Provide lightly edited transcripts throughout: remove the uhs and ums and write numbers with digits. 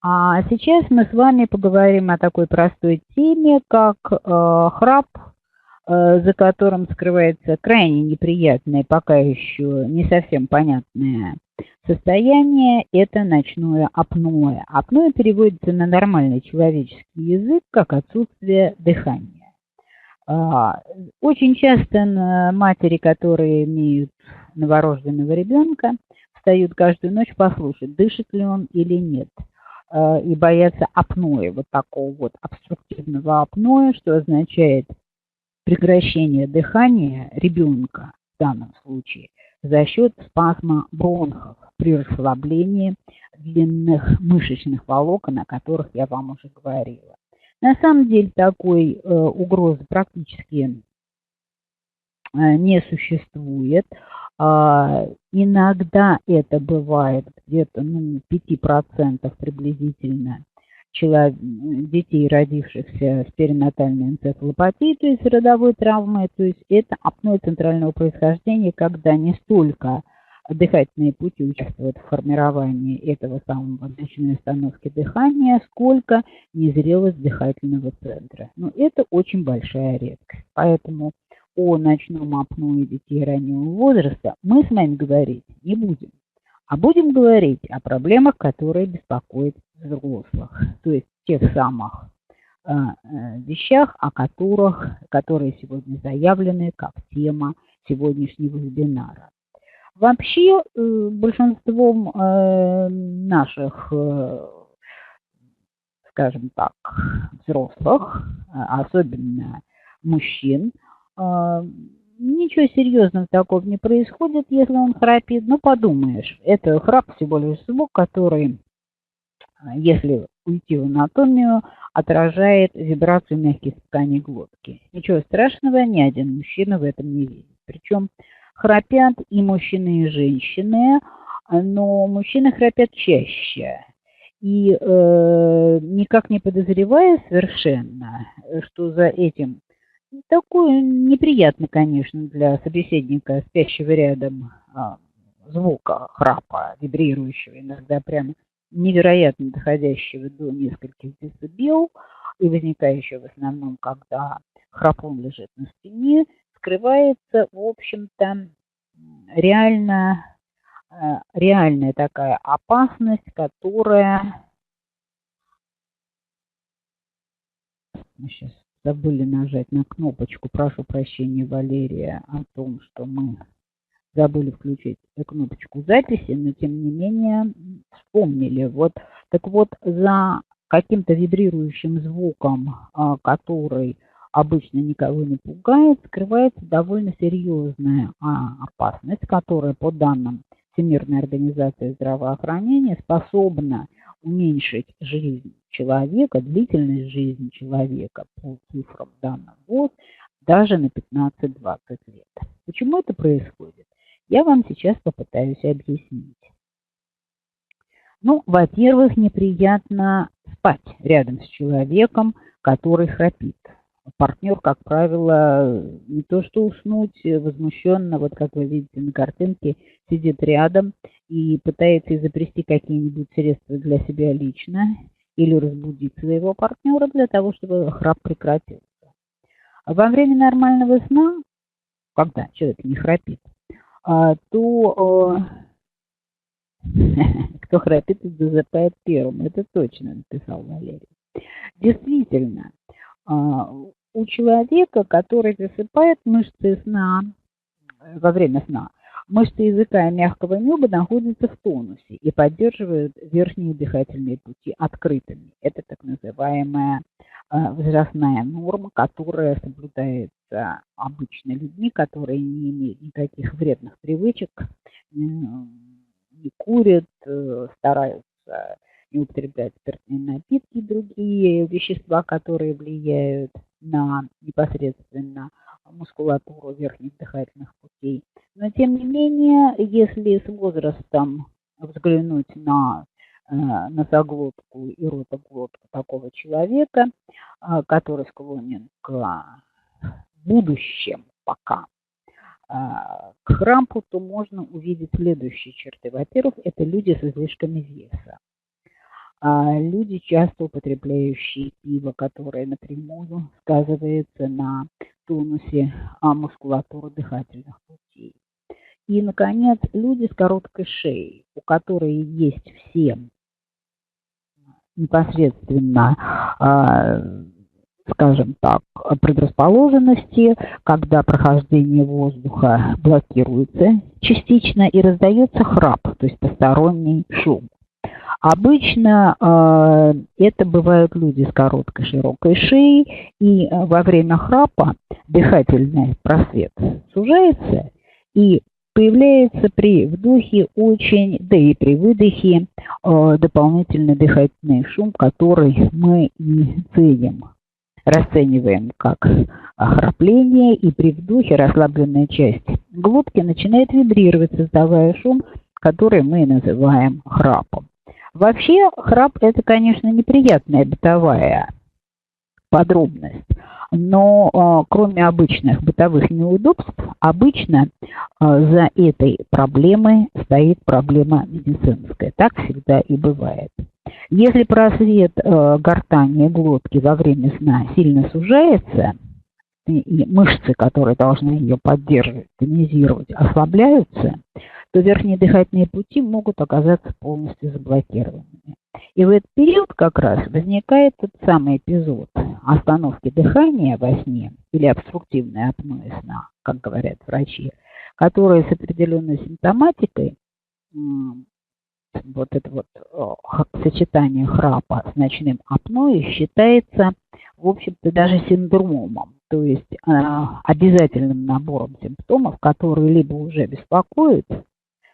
А сейчас мы с вами поговорим о такой простой теме, как храп, за которым скрывается крайне неприятное, пока еще не совсем понятное состояние. Это ночное апноэ. Апноэ переводится на нормальный человеческий язык как отсутствие дыхания. А, Очень часто матери, которые имеют новорожденного ребенка, встают каждую ночь послушать, дышит ли он или нет, и боятся апноэ, вот такого вот обструктивного апноэ, что означает прекращение дыхания ребенка в данном случае за счет спазма бронхов при расслаблении длинных мышечных волокон, о которых я вам уже говорила. На самом деле такой угрозы практически не существует. Иногда это бывает где-то 5% приблизительно детей, родившихся с перинатальной энцефалопатией, то есть родовой травмой, то есть это апноэ центрального происхождения, когда не столько дыхательные пути участвуют в формировании этого самого ночной остановки дыхания, сколько незрелость дыхательного центра. Но это очень большая редкость. Поэтому о ночном апное детей раннего возраста мы с вами говорить не будем, а будем говорить о проблемах, которые беспокоят взрослых, то есть тех самых вещах, которые сегодня заявлены как тема сегодняшнего вебинара. Вообще большинством наших, скажем так, взрослых, особенно мужчин, ничего серьезного такого не происходит, если он храпит. Ну, подумаешь, это храп всего лишь звук, который, если уйти в анатомию, отражает вибрацию мягких тканей глотки. Ничего страшного, ни один мужчина в этом не видит. Причем храпят и мужчины, и женщины, но мужчины храпят чаще. И никак не подозревая совершенно, что за этим такое неприятно, конечно, для собеседника, спящего рядом, звука храпа, вибрирующего, иногда прям невероятно доходящего до нескольких децибел и возникающего в основном, когда храпун лежит на спине, скрывается, в общем-то, реальная такая опасность, которая... Мы сейчас забыли нажать на кнопочку, прошу прощения, Валерия, о том, что мы забыли включить кнопочку записи, но тем не менее вспомнили. Вот, так вот, за каким-то вибрирующим звуком, который обычно никого не пугает, скрывается довольно серьезная опасность, которая, по данным Всемирной организации здравоохранения, способна уменьшить жизнь человека, длительность жизни человека по цифрам данных ВОЗ даже на 15-20 лет. Почему это происходит? Я вам сейчас попытаюсь объяснить. Ну, во-первых, неприятно спать рядом с человеком, который храпит. Партнер, как правило, не то что уснуть, возмущенно, вот как вы видите на картинке, сидит рядом и пытается изобрести какие-нибудь средства для себя лично или разбудить своего партнера для того, чтобы храп прекратился. Во время нормального сна, когда человек не храпит, то кто храпит, засыпает первым. Это точно написал Валерий. Действительно, у человека, который засыпает, мышцы сна во время сна, мышцы языка и мягкого неба находятся в тонусе и поддерживают верхние дыхательные пути открытыми. Это так называемая возрастная норма, которая соблюдается обычно людьми, которые не имеют никаких вредных привычек, не курят, стараются не употреблять спиртные напитки и другие вещества, которые влияют на непосредственно мускулатуру верхних дыхательных путей. Но тем не менее, если с возрастом взглянуть на носоглотку и ротоглотку такого человека, который склонен к будущем пока к хрампу, то можно увидеть следующие черты. Во-первых, это люди с излишками веса. Люди, часто употребляющие пиво, которое напрямую сказывается на тонусе мускулатуры дыхательных путей. И, наконец, люди с короткой шеей, у которых есть все непосредственно, скажем так, предрасположенности, когда прохождение воздуха блокируется частично и раздается храп, то есть посторонний шум. Обычно это бывают люди с короткой широкой шеей, и во время храпа дыхательный просвет сужается, и появляется при вдохе очень, да и при выдохе, дополнительный дыхательный шум, который мы и ценим, расцениваем как храпление, и при вдохе расслабленная часть глотки начинает вибрировать, создавая шум, который мы называем храпом. Вообще, храп – это, конечно, неприятная бытовая подробность, но кроме обычных бытовых неудобств, обычно за этой проблемой стоит проблема медицинская. Так всегда и бывает. Если просвет гортани и глотки во время сна сильно сужается, и мышцы, которые должны ее поддерживать, тонизировать, ослабляются, то верхние дыхательные пути могут оказаться полностью заблокированными. И в этот период как раз возникает тот самый эпизод остановки дыхания во сне или обструктивной апноэ сна, как говорят врачи, который с определенной симптоматикой, вот это вот сочетание храпа с ночным апноэ считается, в общем-то, даже синдромом, то есть обязательным набором симптомов, которые либо уже беспокоят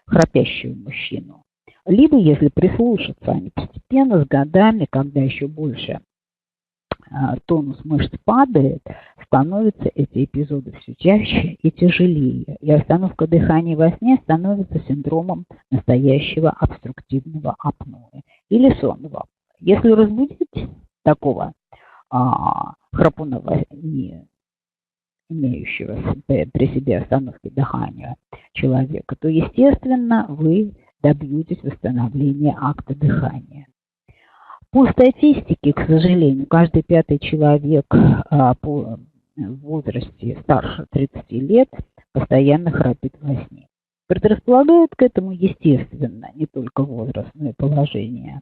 храпящего мужчину, либо, если прислушаться, они постепенно, с годами, когда еще больше тонус мышц падает, становятся эти эпизоды все чаще и тяжелее. И остановка дыхания во сне становится синдромом настоящего обструктивного апноэ или сонного. Если разбудить такого храпуна, не имеющего при себе остановки дыхания человека, то, естественно, вы добьетесь восстановления акта дыхания. По статистике, к сожалению, каждый пятый человек в возрасте старше 30 лет постоянно храпит во сне. Предрасполагает к этому, естественно, не только возраст, но и положение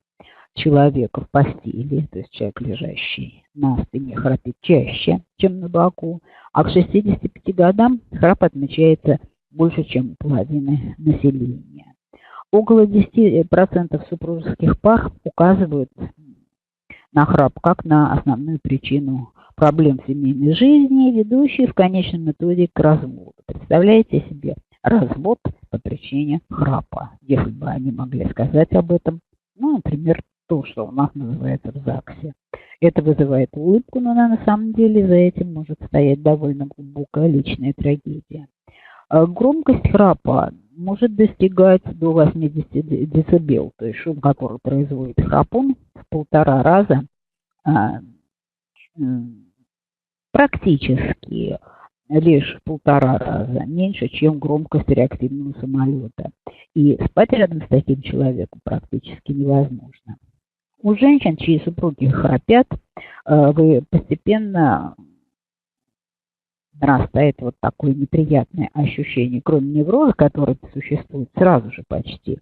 человека в постели, то есть человек, лежащий на спине, храпит чаще, чем на боку, а к 65 годам храп отмечается больше, чем у половины населения. Около 10% супружеских пар указывают на храп как на основную причину проблем в семейной жизни, ведущие в конечном итоге к разводу. Представляете себе развод по причине храпа, если бы они могли сказать об этом, например, то, что у нас называется в ЗАГСе. Это вызывает улыбку, но на самом деле за этим может стоять довольно глубокая личная трагедия. Громкость храпа может достигать до 80 дБ, то есть шум, который производит храпун, в 1,5 раза практически лишь в 1,5 раза меньше, чем громкость реактивного самолета. И спать рядом с таким человеком практически невозможно. У женщин, чьи супруги храпят, постепенно нарастает вот такое неприятное ощущение, кроме невроза, который существует сразу же почти,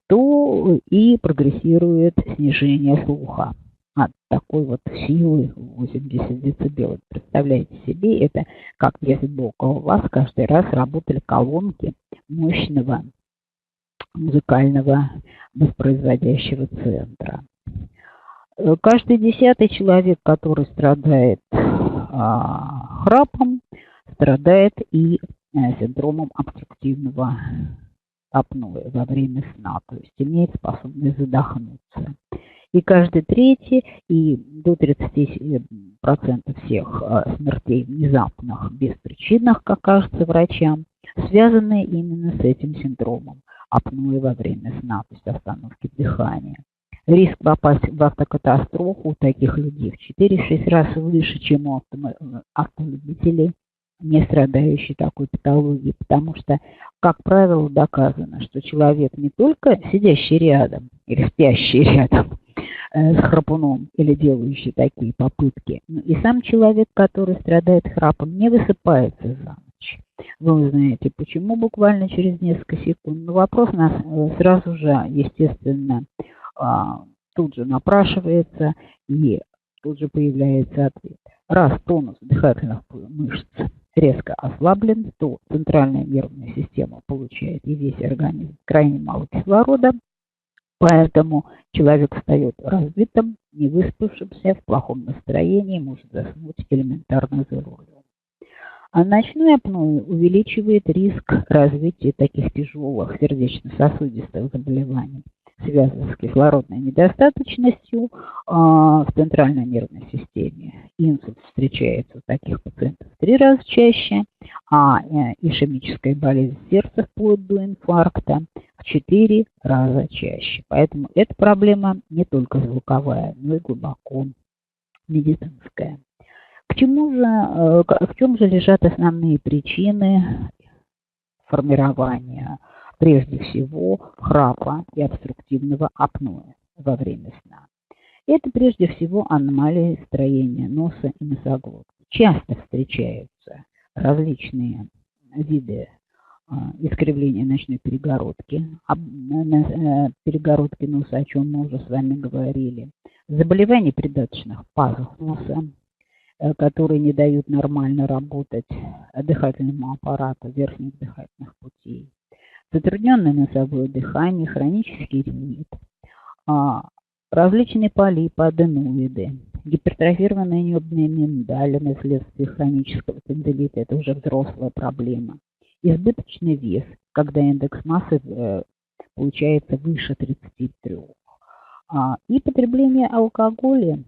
то и прогрессирует снижение слуха от такой вот силы 80 дБ. Представляете себе, это как если бы около вас каждый раз работали колонки мощного музыкального воспроизводящего центра. Каждый 10-й человек, который страдает храпом, страдает и синдромом обструктивного апноэ во время сна, то есть имеет способность задохнуться. И каждый 3-й, и до 30% всех смертей внезапных, беспричинных, как кажется врачам, связаны именно с этим синдромом апноэ во время сна, то есть остановки дыхания. Риск попасть в автокатастрофу у таких людей в 4-6 раз выше, чем у автолюбителей, не страдающих такой патологией, потому что, как правило, доказано, что человек не только сидящий рядом или спящий рядом с храпуном или делающий такие попытки. И сам человек, который страдает храпом, не высыпается за ночь. Вы узнаете, почему буквально через несколько секунд. Но вопрос нас сразу же, естественно, тут же напрашивается, и тут же появляется ответ. Раз тонус дыхательных мышц резко ослаблен, то центральная нервная система получает и весь организм крайне мало кислорода, поэтому человек встает разбитым, не выспавшимся, в плохом настроении, может заснуть элементарно за рулем. А ночное апноэ увеличивает риск развития таких тяжелых сердечно-сосудистых заболеваний, связанных с кислородной недостаточностью в центральной нервной системе. Инсульт встречается у таких пациентов в 3 раза чаще, а ишемическая болезнь сердца вплоть до инфаркта в 4 раза чаще. Поэтому эта проблема не только звуковая, но и глубоко медицинская. В чем же лежат основные причины формирования, прежде всего, храпа и обструктивного апноэ во время сна? Это прежде всего аномалии строения носа и носоглотки. Часто встречаются различные виды искривления ночной перегородки, перегородки носа, о чем мы уже с вами говорили, заболевания придаточных пазух носа, которые не дают нормально работать дыхательному аппарату верхних дыхательных путей, затрудненное носовое дыхание, хронический ринит, различные полипы, аденоиды, гипертрофированная небная миндалина вследствие хронического тендилита, это уже взрослая проблема, избыточный вес, когда индекс массы получается выше 33, и потребление алкоголя,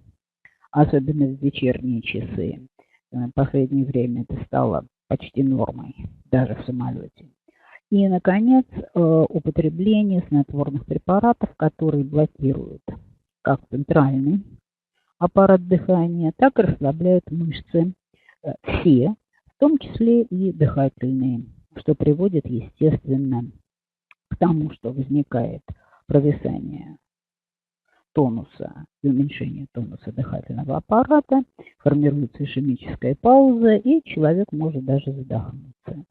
особенно в вечерние часы. В последнее время это стало почти нормой, даже в самолете. И, наконец, употребление снотворных препаратов, которые блокируют как центральный аппарат дыхания, так и расслабляют мышцы, все, в том числе и дыхательные, что приводит, естественно, к тому, что возникает провисание тонуса и уменьшение тонуса дыхательного аппарата, формируется ишемическая пауза, и человек может даже задохнуться.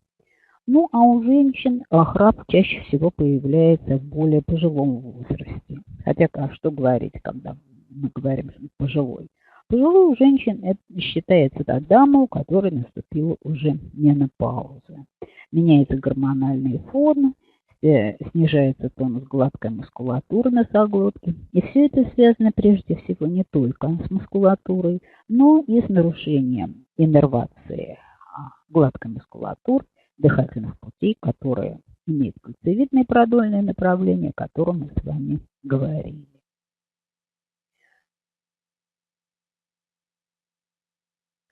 Ну, а у женщин храп чаще всего появляется в более пожилом возрасте. Хотя, что говорить, когда мы говорим пожилой? Пожилой у женщин это считается та дама, у которой наступила уже менопауза. Меняется гормональный фон, снижается тонус гладкой мускулатуры носоглотки. И все это связано прежде всего не только с мускулатурой, но и с нарушением иннервации гладкой мускулатуры дыхательных путей, которые имеют кольцевидное продольное направление, о котором мы с вами говорили.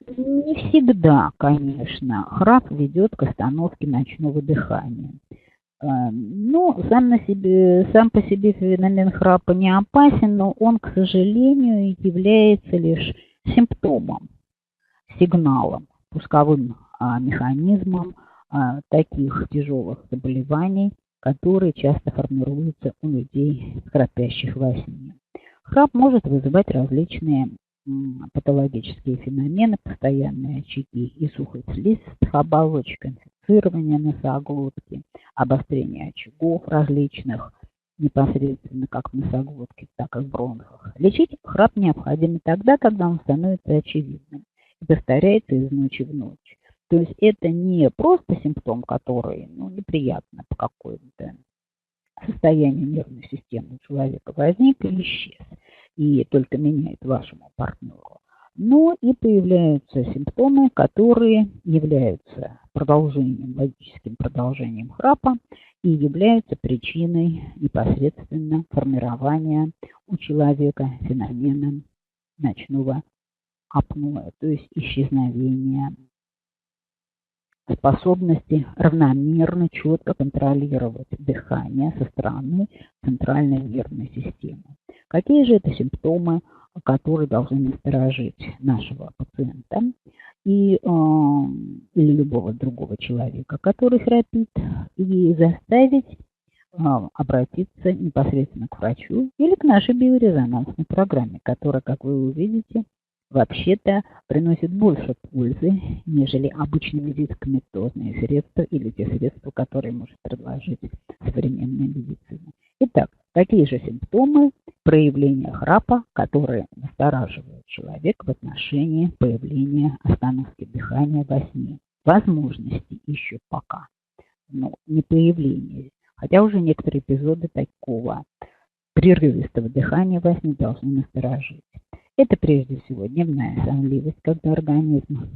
Не всегда, конечно, храп ведет к остановке ночного дыхания. Но сам по себе феномен храпа не опасен, но он, к сожалению, является лишь симптомом, сигналом, пусковым механизмом таких тяжелых заболеваний, которые часто формируются у людей, храпящих во сне. Храп может вызывать различные патологические феномены, постоянные очаги и сухость слизистых оболочек, инфицирование носоглотки, обострение очагов различных, непосредственно как в носоглотке, так и в бронхах. Лечить храп необходимо тогда, когда он становится очевидным и повторяется из ночи в ночь. То есть это не просто симптом, который неприятно по какому-то состоянию нервной системы у человека возник и исчез, и только меняет вашему партнеру. Но и появляются симптомы, которые являются логическим продолжением храпа и являются причиной непосредственно формирования у человека феномена ночного апноэ, то есть исчезновения способности равномерно, четко контролировать дыхание со стороны центральной нервной системы. Какие же это симптомы, которые должны насторожить нашего пациента или любого другого человека, который храпит, и заставить обратиться непосредственно к врачу или к нашей биорезонансной программе, которая, как вы увидите, вообще-то приносит больше пользы, нежели обычно-медикаментозные средства или те средства, которые может предложить современная медицина. Итак, какие же симптомы проявления храпа, которые настораживают человека в отношении появления остановки дыхания во сне? Возможности еще пока, но не появления. Хотя уже некоторые эпизоды такого прерывистого дыхания во сне должны насторожить. Это прежде всего дневная сонливость, когда организм,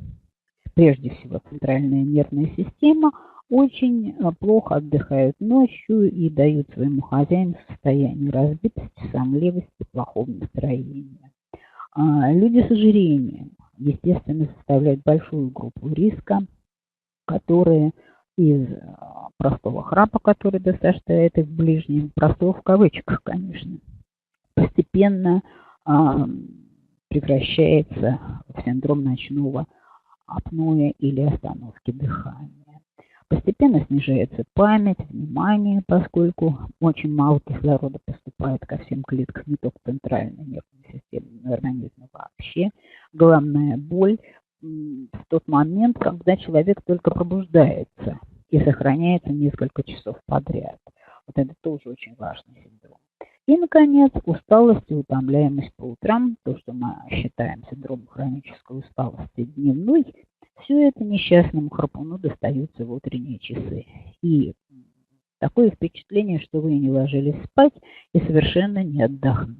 прежде всего центральная нервная система, очень плохо отдыхают ночью и дают своему хозяину состояние разбитости, сонливости, плохого настроения. Люди с ожирением, естественно, составляют большую группу риска, которые из простого храпа, который достаточно их ближним, простого в кавычках, конечно, постепенно превращается в синдром ночного апноэ или остановки дыхания. Постепенно снижается память, внимание, поскольку очень мало кислорода поступает ко всем клеткам, не только центральной нервной системе, но и организма вообще. Головная боль в тот момент, когда человек только пробуждается и сохраняется несколько часов подряд. Вот это тоже очень важный синдром. И, наконец, усталость и утомляемость по утрам, то, что мы считаем синдромом хронической усталости дневной, все это несчастному храпуну достаются в утренние часы. И такое впечатление, что вы не ложились спать и совершенно не отдохнули.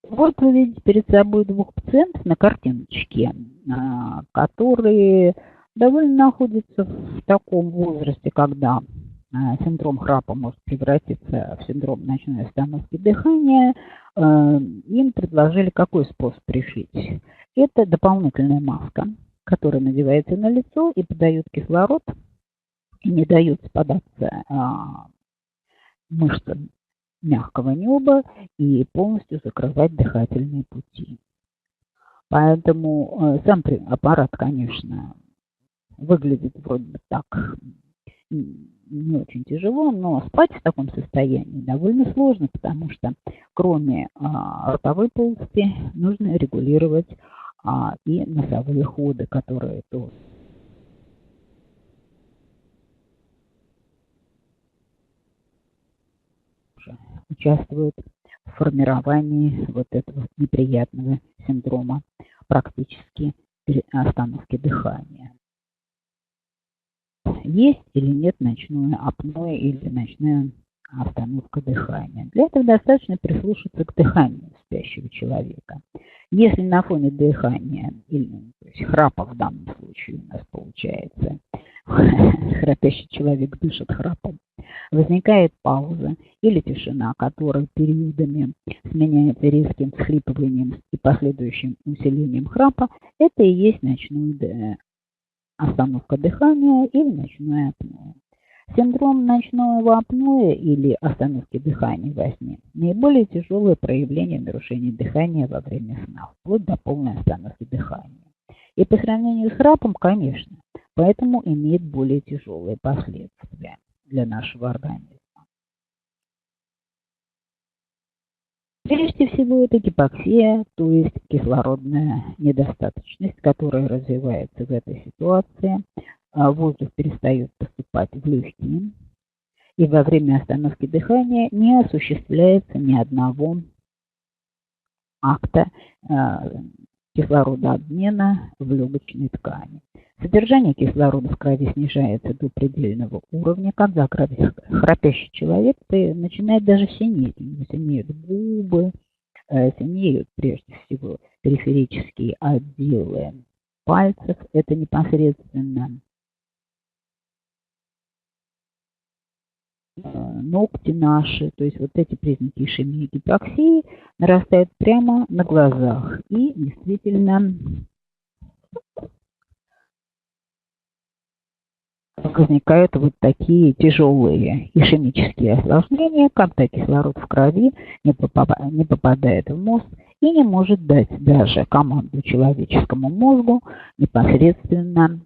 Вот вы видите перед собой двух пациентов на картиночке, которые довольно находятся в таком возрасте, когда синдром храпа может превратиться в синдром ночной остановки дыхания. Им предложили какой способ решить. Это дополнительная маска, которая надевается на лицо и подает кислород, и не дает спадаться мышцам мягкого неба и полностью закрывать дыхательные пути. Поэтому сам аппарат, конечно, выглядит вроде бы так не очень тяжело, но спать в таком состоянии довольно сложно, потому что кроме ротовой полости нужно регулировать и носовые ходы, которые тоже участвуют в формировании вот этого неприятного синдрома практически остановки дыхания. Есть или нет ночное апноэ или ночная остановка дыхания. Для этого достаточно прислушаться к дыханию спящего человека. Если на фоне дыхания, или то есть храпа в данном случае у нас получается, храпящий человек дышит храпом, возникает пауза или тишина, которая периодами сменяется резким всхлипыванием и последующим усилением храпа, это и есть ночная остановка дыхания или ночное апноэ. Синдром ночного апноэ или остановки дыхания во сне – наиболее тяжелое проявление нарушения дыхания во время сна, вплоть до полной остановки дыхания. И по сравнению с храпом, конечно, поэтому имеет более тяжелые последствия для нашего организма. Прежде всего, это гипоксия, то есть кислородная недостаточность, которая развивается в этой ситуации. Воздух перестает поступать в легкие, и во время остановки дыхания не осуществляется ни одного акта кислородообмена в легочной ткани. Содержание кислорода в крови снижается до предельного уровня, когда храпящий человек начинает даже синеть. У него синеют губы, синеют прежде всего периферические отделы пальцев. Это непосредственно ногти наши, то есть вот эти признаки ишемии, гипоксии нарастают прямо на глазах. И действительно возникают вот такие тяжелые ишемические осложнения, когда кислород в крови не попадает в мозг и не может дать даже команду человеческому мозгу непосредственно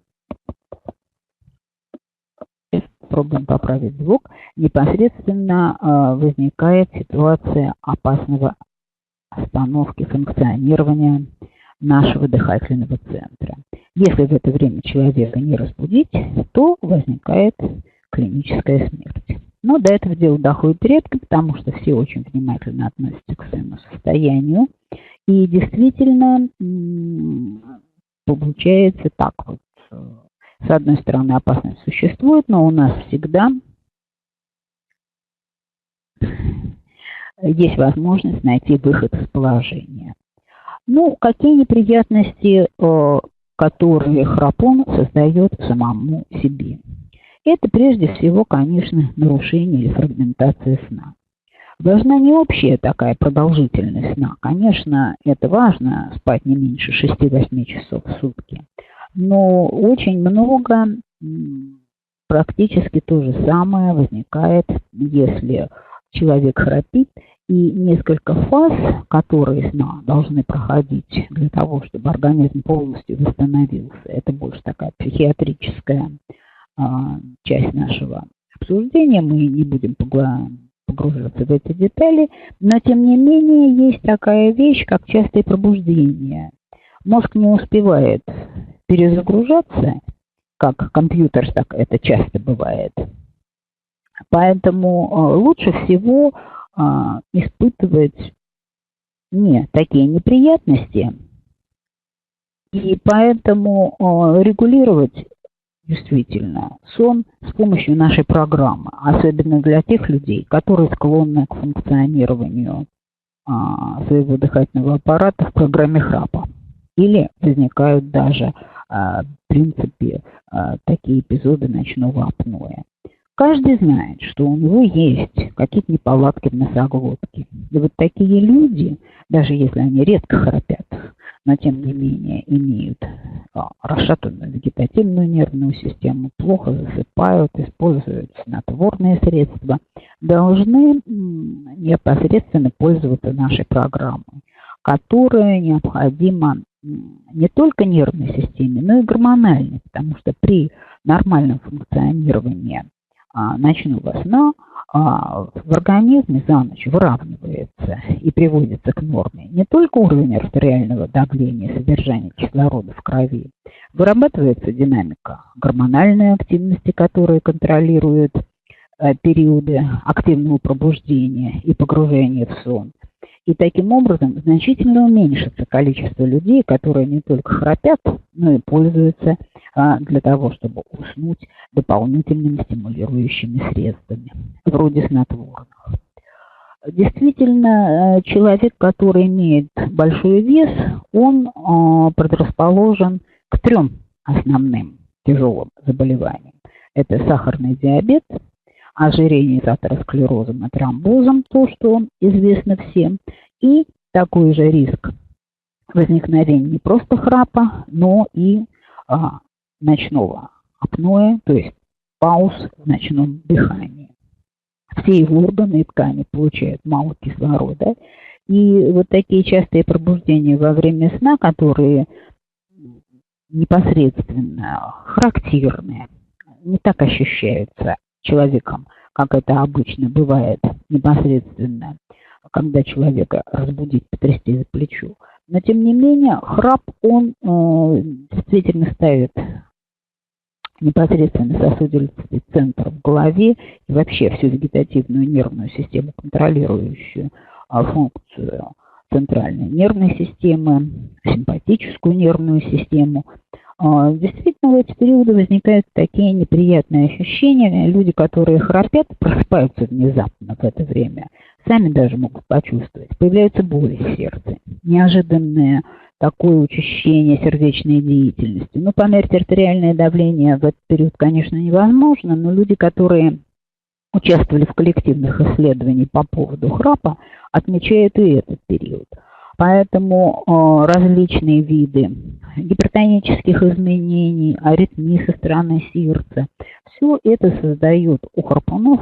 попробуем поправить звук, непосредственно возникает ситуация опасного остановки функционирования нашего дыхательного центра. Если в это время человека не разбудить, то возникает клиническая смерть. Но до этого дела доходит редко, потому что все очень внимательно относятся к своему состоянию. И действительно получается так вот. С одной стороны, опасность существует, но у нас всегда есть возможность найти выход из положения. Ну, какие неприятности, которые храпун создает самому себе? Это прежде всего, конечно, нарушение или фрагментация сна. Важна не общая такая продолжительность сна. Конечно, это важно, спать не меньше 6-8 часов в сутки. Но очень много, практически то же самое возникает, если человек храпит, и несколько фаз, которые сна должны проходить для того, чтобы организм полностью восстановился. Это больше такая психиатрическая часть нашего обсуждения. Мы не будем погружаться в эти детали, но тем не менее есть такая вещь, как частое пробуждение. Мозг не успевает перезагружаться, как компьютер, так это часто бывает. Поэтому лучше всего испытывать не такие неприятности, и поэтому регулировать действительно сон с помощью нашей программы, особенно для тех людей, которые склонны к функционированию своего дыхательного аппарата в программе храпа. Или возникают даже, в принципе, такие эпизоды ночного апноэ. Каждый знает, что у него есть какие-то неполадки в носоглотке. И вот такие люди, даже если они редко храпят, но тем не менее имеют расшатанную вегетативную нервную систему, плохо засыпают, используют снотворные средства, должны непосредственно пользоваться нашей программой, которая необходима не только нервной системе, но и гормональной, потому что при нормальном функционировании ночного сна в организме за ночь выравнивается и приводится к норме не только уровень артериального давления, содержание кислорода в крови, вырабатывается динамика гормональной активности, которая контролирует периоды активного пробуждения и погружения в сон. И таким образом значительно уменьшится количество людей, которые не только храпят, но и пользуются для того, чтобы уснуть дополнительными стимулирующими средствами, вроде снотворных. Действительно, человек, который имеет большой вес, он предрасположен к 3 основным тяжелым заболеваниям. Это сахарный диабет, ожирение с атеросклерозом и тромбозом, то, что известно всем, и такой же риск возникновения не просто храпа, но и ночного апноэ, то есть пауз в ночном дыхании. Все его органы и ткани получают мало кислорода, и вот такие частые пробуждения во время сна, которые непосредственно характерные, не так ощущаются человеком, как это обычно бывает непосредственно, когда человека разбудить, потрясти за плечо. Но тем не менее, храп, он действительно ставит непосредственно сосудистый центр в голове и вообще всю вегетативную нервную систему, контролирующую функцию центральной нервной системы, симпатическую нервную систему. Действительно, в эти периоды возникают такие неприятные ощущения. Люди, которые храпят, просыпаются внезапно в это время. Сами даже могут почувствовать. Появляются боли в сердце. Неожиданное такое учащение сердечной деятельности. Ну, померить артериальное давление в этот период, конечно, невозможно, но люди, которые участвовали в коллективных исследованиях по поводу храпа, отмечают и этот период. Поэтому различные виды гипертонических изменений, аритмии со стороны сердца, все это создает у храпунов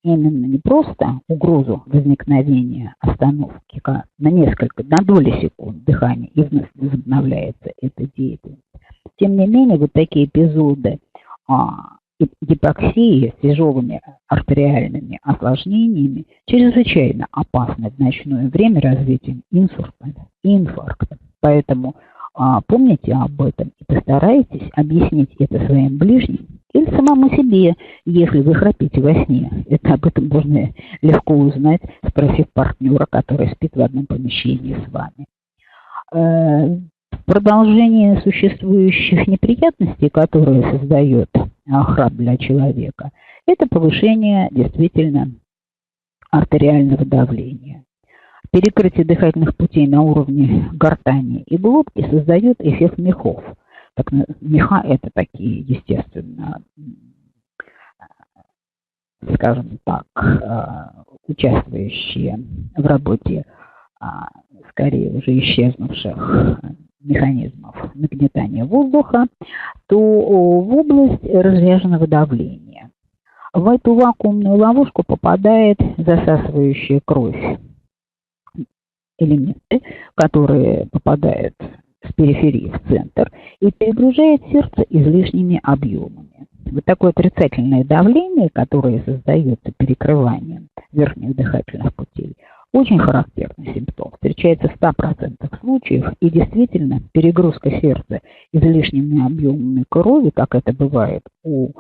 именно не просто угрозу возникновения остановки на доли секунд дыхания и вновь возобновляется эта деятельность. Тем не менее, вот такие эпизоды гипоксия с тяжелыми артериальными осложнениями чрезвычайно опасна в ночное время развитием инфаркта. Поэтому помните об этом и постарайтесь объяснить это своим ближним или самому себе, если вы храпите во сне. Это об этом можно легко узнать, спросив партнера, который спит в одном помещении с вами. Продолжение существующих неприятностей, которые создает храп для человека, это повышение действительно артериального давления. Перекрытие дыхательных путей на уровне гортани и глотки создает эффект мехов. Меха – это такие, естественно, скажем так, участвующие в работе скорее уже исчезнувших механизмов нагнетания воздуха, то в область разряженного давления. В эту вакуумную ловушку попадает засасывающая кровь элементы, которые попадают с периферии в центр и перегружает сердце излишними объемами. Вот такое отрицательное давление, которое создается перекрыванием верхних дыхательных путей, очень характерный симптом. Встречается в 100% случаев, и действительно перегрузка сердца излишними объемами крови, как это бывает у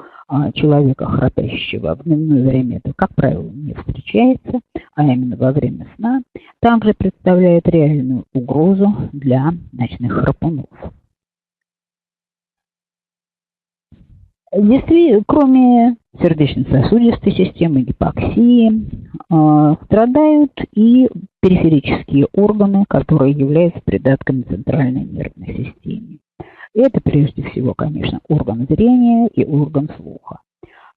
человека храпящего в дневное время, это, как правило, не встречается, а именно во время сна, также представляет реальную угрозу для ночных храпунов. Действительно, кроме сердечно-сосудистой системы, гипоксии, страдают и периферические органы, которые являются придатками центральной нервной системы. Это прежде всего, конечно, орган зрения и орган слуха.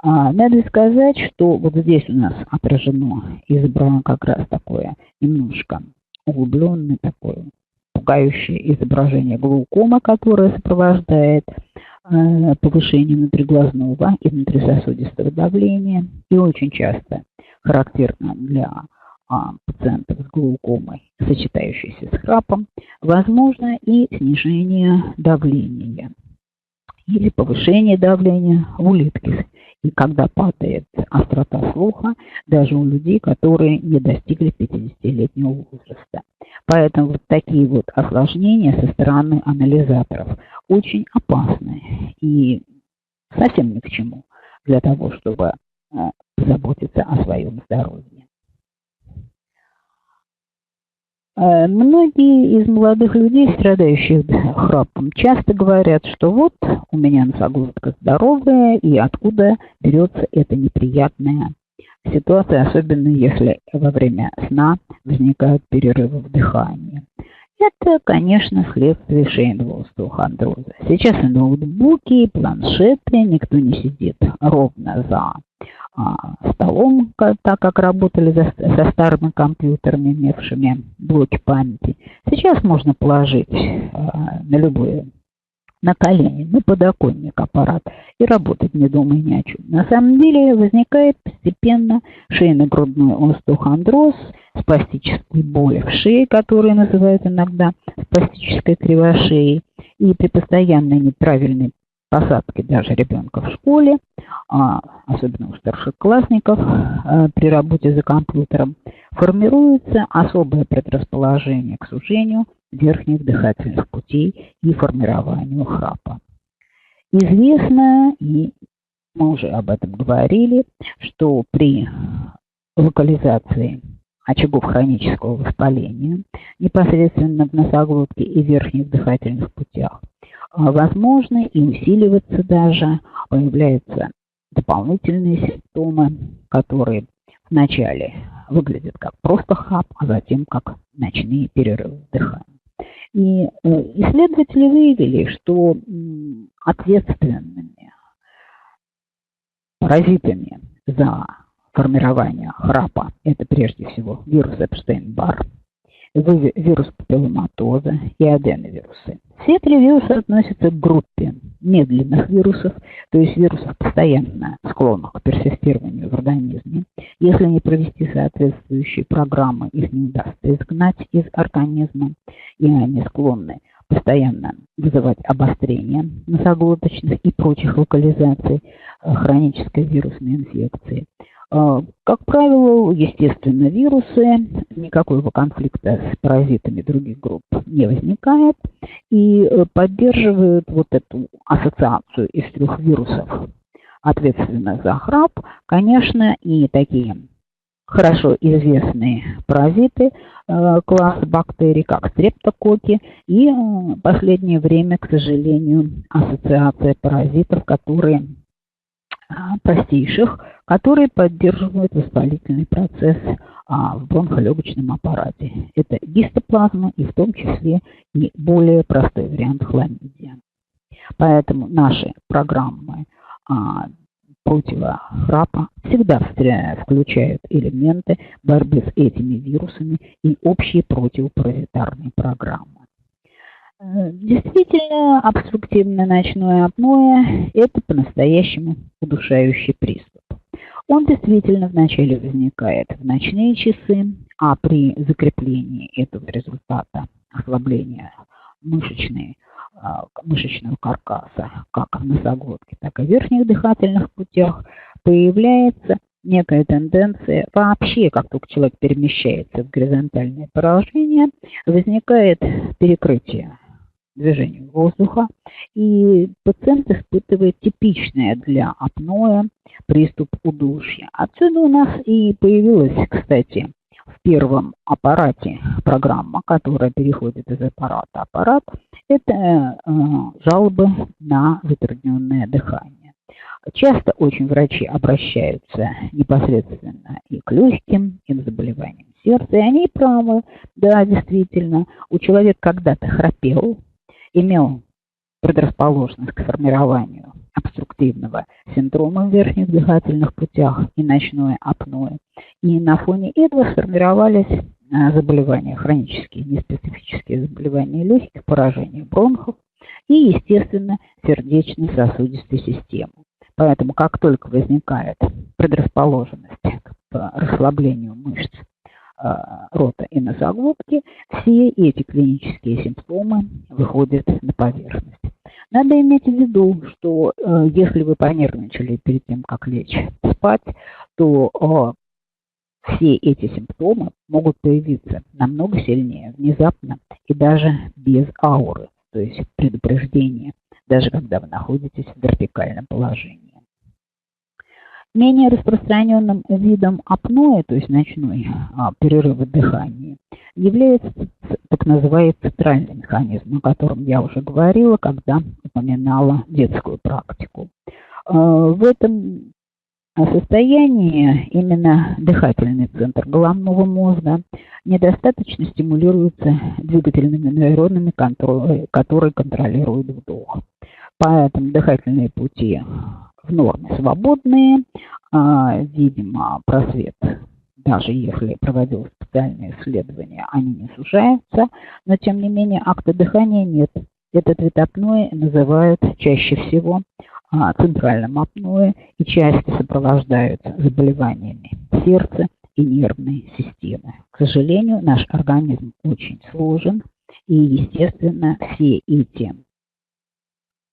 Надо сказать, что вот здесь у нас отражено, избрано как раз такое немножко углубленное, такое пугающее изображение глаукомы, которое сопровождает повышение внутриглазного и внутрисосудистого давления, и очень часто характерно для пациентов с глаукомой, сочетающейся с храпом, возможно и снижение давления или повышение давления в улитке, и когда падает острота слуха даже у людей, которые не достигли 50-летнего возраста. Поэтому вот такие вот осложнения со стороны анализаторов очень опасны и совсем ни к чему для того, чтобы заботиться о своем здоровье. Многие из молодых людей, страдающих храпом, часто говорят, что вот у меня носоглотка здоровая, и откуда берется эта неприятная ситуация, особенно если во время сна возникают перерывы в дыхании. Это, конечно, следствие шейного остеохондроза. Сейчас и ноутбуки, и планшеты, никто не сидит ровно за столом, так как работали со старыми компьютерами, имевшими блоки памяти. Сейчас можно положить на колени, на подоконник аппарат и работать, не думая ни о чем. На самом деле возникает постепенно шейно-грудной остеохондроз, спастические боли в шее, которые называют иногда спастической кривошеей, и при постоянной неправильной посадке даже ребенка в школе, особенно у старшеклассников, при работе за компьютером, формируется особое предрасположение к сужению верхних дыхательных путей и формированию храпа. Известно, и мы уже об этом говорили, что при локализации очагов хронического воспаления непосредственно в носоглотке и верхних дыхательных путях возможно и усиливаться даже, появляются дополнительные симптомы, которые вначале выглядят как просто храп, а затем как ночные перерывы дыхания. И исследователи выявили, что ответственными паразитами за формирование храпа это прежде всего вирус Эпштейн-Бар, вирус папилломатоза и аденовирусы. Все три вируса относятся к группе медленных вирусов, то есть вирусов, постоянно склонных к персистированию в организме. Если не провести соответствующие программы, их не удастся изгнать из организма, и они склонны постоянно вызывать обострение носоглоточных и прочих локализаций хронической вирусной инфекции. Как правило, естественно, вирусы, никакого конфликта с паразитами других групп не возникает и поддерживают вот эту ассоциацию из 3 вирусов, ответственных за храп, конечно, и такие хорошо известные паразиты класса бактерий, как стрептококки, и в последнее время, к сожалению, ассоциация паразитов, простейших, которые поддерживают воспалительный процесс в бронхолегочном аппарате. Это гистоплазма и в том числе и более простой вариант хламидия. Поэтому наши программы противохрапа всегда включают элементы борьбы с этими вирусами и общие противопаразитарные программы. Действительно, обструктивное ночное апноэ – это по-настоящему удушающий приступ. Он действительно вначале возникает в ночные часы, а при закреплении этого результата ослабления мышечного каркаса как в носоглотке, так и в верхних дыхательных путях появляется некая тенденция вообще, как только человек перемещается в горизонтальное положение, возникает перекрытие движению воздуха, и пациент испытывает типичное для апноэ приступ удушья. Отсюда у нас и появилась, кстати, в первом аппарате программа, которая переходит из аппарата в аппарат, это жалобы на затрудненное дыхание. Часто очень врачи обращаются непосредственно и к легким, и к заболеваниям сердца, и они правы, да, действительно, у человека когда-то храпел, имел предрасположенность к формированию обструктивного синдрома в верхних дыхательных путях и ночное апноэ. И на фоне этого сформировались заболевания хронические, неспецифические заболевания легких, поражение бронхов и, естественно, сердечно-сосудистой системы. Поэтому, как только возникает предрасположенность к расслаблению мышц рота и носоглотки, все эти клинические симптомы выходят на поверхность. Надо иметь в виду, что если вы понервничали перед тем, как лечь спать, то все эти симптомы могут появиться намного сильнее, внезапно и даже без ауры, то есть предупреждения, даже когда вы находитесь в вертикальном положении. Менее распространенным видом апноэ, то есть ночной перерыв дыхания, является так называемый центральный механизм, о котором я уже говорила, когда упоминала детскую практику. В этом состоянии именно дыхательный центр головного мозга недостаточно стимулируется двигательными нейронами, которые контролируют вдох. Поэтому дыхательные пути в норме свободные, видимо, просвет, даже если проводилось специальное исследование, они не сужаются, но тем не менее акта дыхания нет. Этот вид апноэ называют чаще всего центральным апноэ и часто сопровождаются заболеваниями сердца и нервной системы. К сожалению, наш организм очень сложен, и, естественно, все эти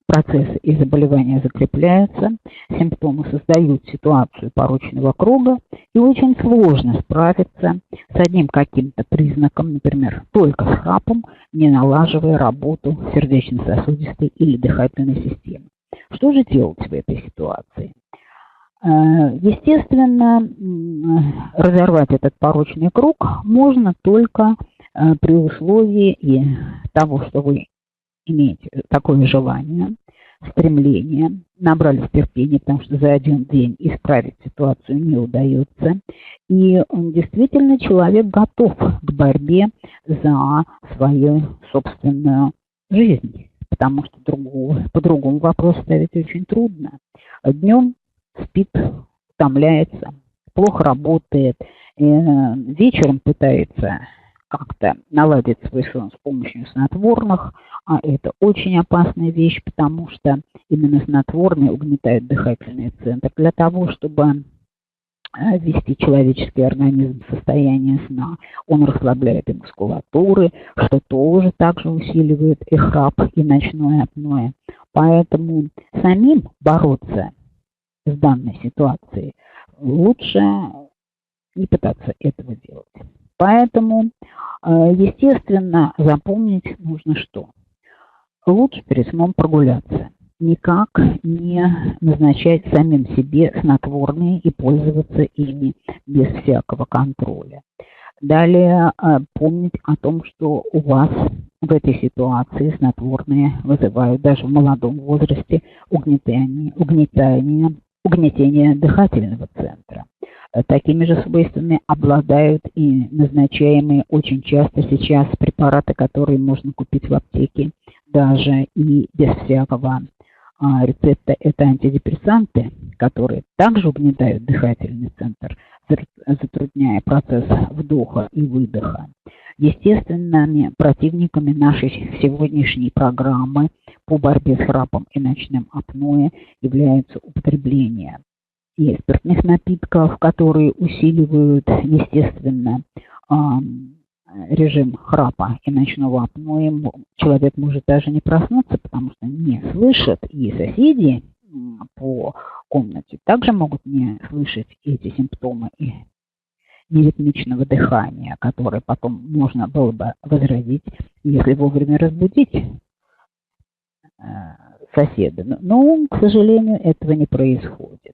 процессы и заболевания закрепляются, симптомы создают ситуацию порочного круга, и очень сложно справиться с одним каким-то признаком, например, только с храпом, не налаживая работу сердечно-сосудистой или дыхательной системы. Что же делать в этой ситуации? Естественно, разорвать этот порочный круг можно только при условии того, что вы имеете такое желание, стремление, набрались терпения, потому что за один день исправить ситуацию не удается. И действительно человек готов к борьбе за свою собственную жизнь, потому что по-другому вопрос ставить очень трудно. Днем спит, утомляется, плохо работает, вечером пытается как-то наладить свой сон с помощью снотворных, а это очень опасная вещь, потому что именно снотворные угнетают дыхательный центр. Для того, чтобы ввести человеческий организм в состояние сна. Он расслабляет и мускулатуры, что тоже также усиливает и храп, и ночное апноэ. Поэтому самим бороться с данной ситуацией лучше не пытаться этого делать. Поэтому, естественно, запомнить нужно что? Лучше перед сном прогуляться. Никак не назначать самим себе снотворные и пользоваться ими без всякого контроля. Далее помнить о том, что у вас в этой ситуации снотворные вызывают даже в молодом возрасте угнетение дыхательного центра. Такими же свойствами обладают и назначаемые очень часто сейчас препараты, которые можно купить в аптеке, даже и без всякого рецепта. Это антидепрессанты, которые также угнетают дыхательный центр, затрудняя процесс вдоха и выдоха. Естественными противниками нашей сегодняшней программы по борьбе с храпом и ночным апноэ является употребление и спиртных напитков, которые усиливают, естественно, режим храпа и ночного апноэ. Человек может даже не проснуться, потому что не слышит, и соседи по комнате также могут не слышать эти симптомы и неритмичного дыхания, которые потом можно было бы возродить, если вовремя разбудить соседа. Но, к сожалению, этого не происходит.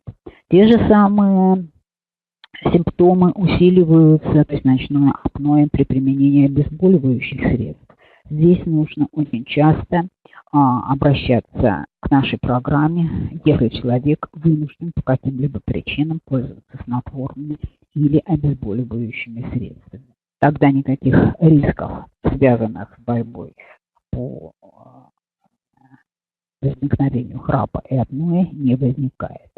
Те же самые симптомы усиливаются, то есть ночное апноэ при применении обезболивающих средств. Здесь нужно очень часто обращаться к нашей программе, если человек вынужден по каким-либо причинам пользоваться снотворными или обезболивающими средствами. Тогда никаких рисков, связанных с борьбой по возникновению храпа и апноэ, не возникает.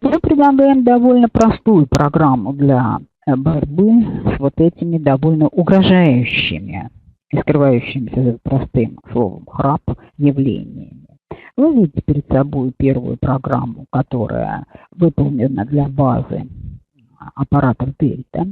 Мы предлагаем довольно простую программу для борьбы с вот этими довольно угрожающими и скрывающимися за простым словом храп явлениями. Вы видите перед собой первую программу, которая выполнена для базы аппаратов Дельта.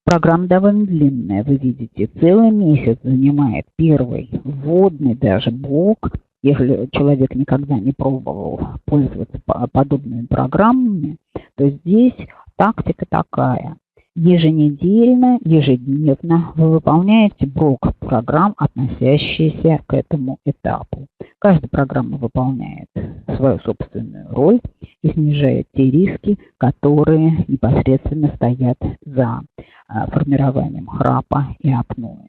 Программа довольно длинная, вы видите, целый месяц занимает первый вводный даже блок. Если человек никогда не пробовал пользоваться подобными программами, то здесь тактика такая. Еженедельно, ежедневно вы выполняете блок программ, относящиеся к этому этапу. Каждая программа выполняет свою собственную роль и снижает те риски, которые непосредственно стоят за формированием храпа и апноэ.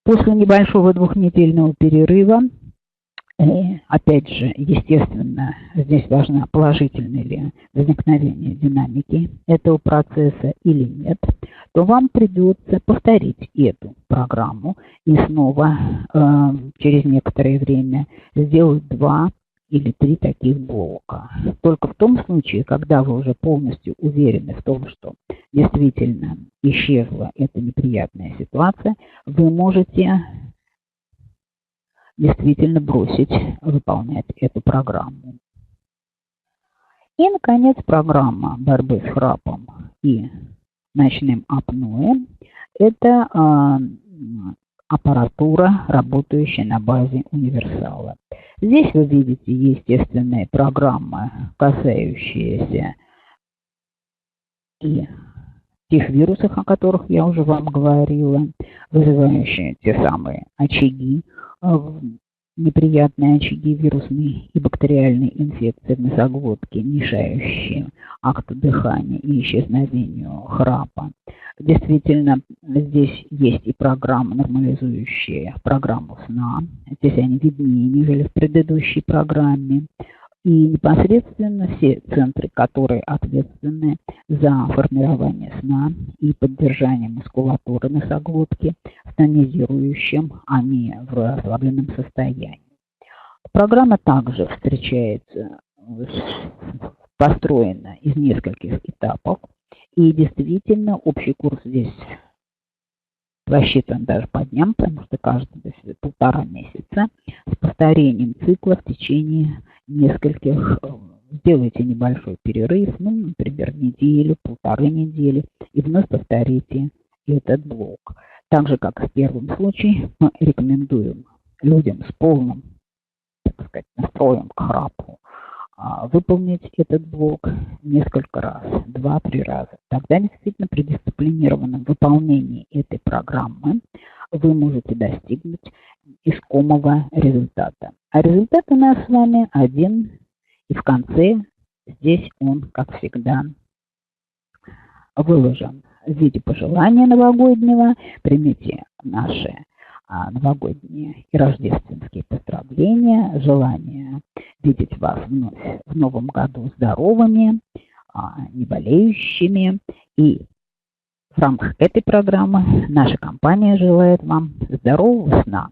После небольшого двухнедельного перерыва, опять же, естественно, здесь важно, положительное ли возникновение динамики этого процесса или нет, то вам придется повторить эту программу и снова через некоторое время сделать 2 или 3 таких блока. Только в том случае, когда вы уже полностью уверены в том, что действительно исчезла эта неприятная ситуация, вы можете действительно бросить выполнять эту программу. И, наконец, программа борьбы с храпом и ночным апноэ – это аппаратура, работающая на базе универсала. Здесь вы видите естественные программы, касающиеся и тех вирусов, о которых я уже вам говорила, вызывающие те самые очаги, неприятные очаги вирусной и бактериальной инфекции в носоглотке, мешающие акту дыхания и исчезновению храпа. Действительно, здесь есть и программы, нормализующие программу сна. Здесь они виднее, нежели в предыдущей программе. И непосредственно все центры, которые ответственны за формирование сна и поддержание мускулатуры носоглотки в тонизирующем, а не в расслабленном состоянии. Программа также встречается, построена из нескольких этапов, и действительно общий курс здесь рассчитан даже по дням, потому что каждые 1,5 месяца с повторением цикла в течение нескольких, сделайте небольшой перерыв, ну, например, неделю, 1,5 недели, и вновь повторите этот блок. Так же, как и в первом случае, мы рекомендуем людям с полным, так сказать, настроем к храпу выполнить этот блок несколько раз, 2-3 раза. Тогда действительно при дисциплинированном выполнении этой программы вы можете достигнуть искомого результата. А результат у нас с вами один, и в конце здесь он, как всегда, выложен в виде пожелания новогоднего. Примите наши новогодние и рождественские поздравления, желание видеть вас вновь в новом году здоровыми, не болеющими. И в рамках этой программы наша компания желает вам здорового сна.